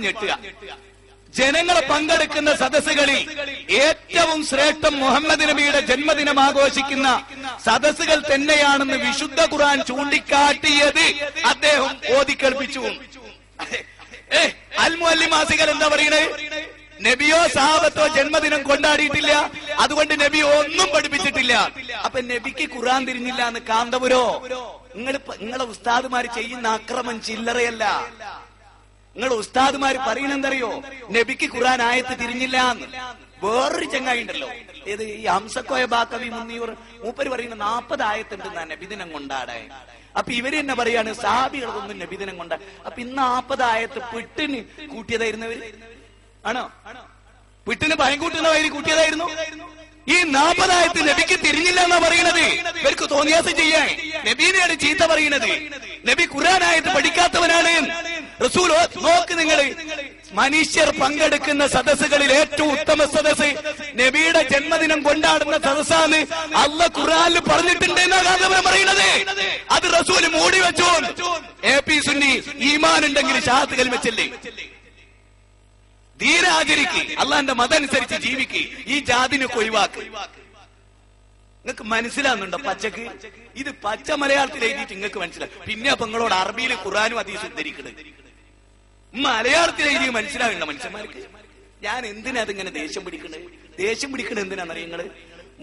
ഞെട്ടുക. ജനങ്ങളെ പങ്കെടുക്കുന്ന സദസ്സുകളിൽ ഏറ്റവും ശ്രേഷ്ഠം മുഹമ്മദ് നബിയുടെ ജന്മദിനം ആഘോഷിക്കുന്ന സദസ്സുകൾ തന്നെയാണെന്ന് വിശുദ്ധ ഖുർആൻ ചൂണ്ടിക്കാട്ടിയത് അദ്ദേഹം ഓതിക്കേൾപ്പിച്ചു. അൽ മുഅല്ലിം മാസികർ എന്താ പറയണേ? നബിയോ സഹാബത്തോ ജന്മദിനം കൊണ്ടാടിയിട്ടില്ല, അതുകൊണ്ട് നബി ഒന്നും പഠിപ്പിച്ചിട്ടില്ല. അപ്പൊ നബിക്ക് ഖുർആൻ തിരിഞ്ഞില്ല എന്ന് കാന്തപുരോ? നിങ്ങളെ ഉസ്താദുമാര് ചെയ്യുന്ന അക്രമം ചില്ലറയല്ല. നിങ്ങൾ ഉസ്താദുമാര് പറയുന്നെന്തറിയോ? നബിക്ക് ഖുർആൻ ആയത്ത് തിരിഞ്ഞില്ല എന്ന്. വേറൊരു ചങ്ങായി ഉണ്ടല്ലോ, ഏത് ഈ ഹംസക്കോയ ബാക്കവി മുന്നിയൂർ, മൂപ്പര് പറയുന്ന 40 ആയത്തുണ്ടെന്നാ നബിദിനം കൊണ്ടാടാൻ. അപ്പൊ ഇവര് തന്നെ പറയാണ് സഹാബികളൊന്നും നബിദിനം കൊണ്ടാ. അപ്പൊ ഇന്ന് 40 ആയത്ത് പിട്ടിന് കൂട്ടിയതായിരുന്നവര് ആണോ? പിട്ടിന് ഭയം കൂട്ടുന്ന വരി കൂട്ടിയതായിരുന്നു. ഈ 40 ആയത്ത് നബിക്ക് തിരിഞ്ഞില്ല എന്നാ പറയണത്. ഇവർക്ക് തോന്നിയാസം ചെയ്യാൻ നബീനെയാണ് ചീത്ത പറയണത്. നബി ഖുർആൻ ആയത്ത് പഠിക്കാത്തവനാണ്. റസൂൽ നോക്ക്, നിങ്ങൾ മനുഷ്യർ പങ്കെടുക്കുന്ന സദസ്സുകളിൽ ഏറ്റവും ഉത്തമ സദസ്സ് നബിയുടെ ജന്മദിനം കൊണ്ടാടുന്ന സദസ്സാണ്. അല്ലാഹ് ഖുർആനിൽ പറഞ്ഞിട്ടുണ്ട് എന്നാ കാന്തപുരം പറയണത്. അത് റസൂൽ മൂടി വെച്ചു. AP സുന്നി ഈമാൻ ഉണ്ടെങ്കിൽ ഷഹാദത്ത് കലിമ ചൊല്ല്, ദീന ആചരിക്ക്, അള്ളാന്റെ മതം അനുസരിച്ച് ജീവിക്ക്, ഈ ജാതിനൊക്കെ ഒഴിവാക്ക്. നിങ്ങൾക്ക് മനസ്സിലാവുന്നുണ്ടോ പച്ചക്ക്? ഇത് പച്ച മലയാളത്തിൽ എഴുതിയിട്ട് നിങ്ങൾക്ക് മനസ്സിലാവും. പിന്നെ അപ്പൊ നിങ്ങളോട് അറബിയിൽ ഖുർആനും ഹദീസും ഉദ്ധരിക്കണത് മലയാളത്തിൽ എഴുതി മനസ്സിലാവുന്നുണ്ടോ മനുഷ്യന്മാർക്ക്? ഞാൻ എന്തിനാ അതിങ്ങനെ ദേഷ്യം പിടിക്കണത് എന്തിനാണെന്നറിയ നിങ്ങള്?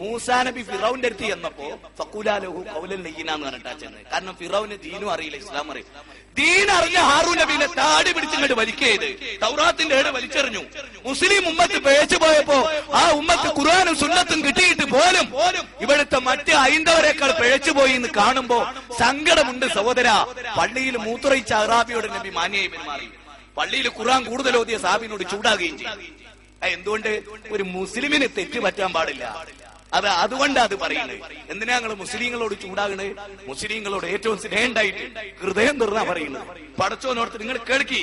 മൂസാ നബി ഫിറൗന്റെ അടുത്ത് ചെന്നപ്പോ ഫഖൂലാലഹു ഖൗലൻ ലയ്യിനാന്ന് പറഞ്ഞിട്ടാ ചെന്നത്. കാരണം ഫിറൗന് ദീനും അറിയില്ല, ഇസ്ലാം അറിയില്ല. ദീൻ അറിഞ്ഞ ഹാറൂൻ നബിനെ താടി പിടിച്ചിങ്ങോട്ട് വലിക്കരുത്, തൗറാത്തിന്റെ ഏട് വലിച്ചെറിഞ്ഞു. മുസ്ലിം ഉമ്മത്ത് പേച്ചു പോയപ്പോ ആ ഉമ്മത്ത് ഖുർആനും സുന്നത്തും കിട്ടിയിട്ട് പോലും ഇവിടുത്തെ മറ്റ് ഹൈന്ദവരെക്കാൾ പിഴച്ചുപോയി എന്ന് കാണുമ്പോ സങ്കടമുണ്ട് സഹോദര. പള്ളിയിൽ മൂത്രയിച്ച അറാബിയോട് നബി മാന്യമായി പെരുമാറി. പള്ളിയിൽ ഖുർആൻ കൂടുതൽ ഓതിയ സാബിനോട് ചൂടാകുകയും ചെയ്യും. എന്തുകൊണ്ട്? ഒരു മുസ്ലിമിന് തെറ്റ് പറ്റാൻ പാടില്ല. അതുകൊണ്ടാ അത് പറയുന്നത്. എന്തിനാ ഞങ്ങൾ മുസ്ലിങ്ങളോട് ചൂടാകണേ? മുസ്ലിങ്ങളോട് ഏറ്റവും സ്നേഹം ഉണ്ടായിട്ട് ഹൃദയം തുറന്നാ പറയുന്നത്. പടച്ചോനോർത്ത് നിങ്ങൾ കേൾക്കി.